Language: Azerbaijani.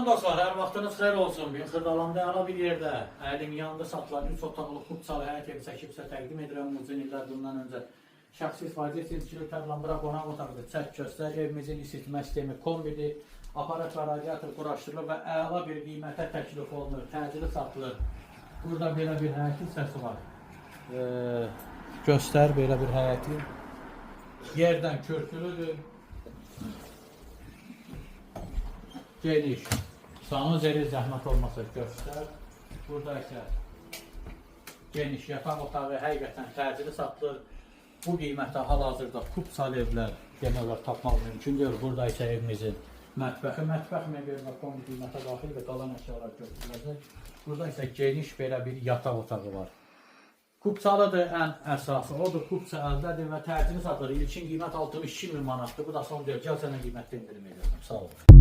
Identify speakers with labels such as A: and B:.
A: dostlar, hər vaxtınız xeyir olsun. Bir Xırdalanda əla bir yerdə, əlim yanında satılan 3 otaqlı xubçalı həyət evi çəkibsə təqdim edirəm. Uzun illər bundan öncə şəxsi istifadə etdikləri tərlandıra qonaq otaqdır. Çək göstər, evimizin isitmə sistemi kombidir. Aparat və radiator quraşdırılır və əla bir qiymətə təklif olunur. Təcili satılır. Burada belə bir həyətin səsi var. Göstər belə bir həyəti. Yerdən körpülüdür. Geniş. Sanuzeli zəhmət olmasa göstər. Burada isə geniş yataq otağı həqiqətən təcili satılır. Bu qiymətə hal-hazırda xubçalı evlər genel olaraq tapmaq mümkün deyil. Burada isə evimizin mətbəxi, mətbəx mebel və kombi qiymətə daxil və qalan əşyalar götürüləcək. Burada isə geniş belə bir yataq otağı var. Xubçalıdır ən əsası. Odur, xubça əldədir və təcili satılır. İlkin qiymət 62.000 manatdır. Bu da son deyil. Gəl sənə qiymətdə indirim edirəm. Sağ olun.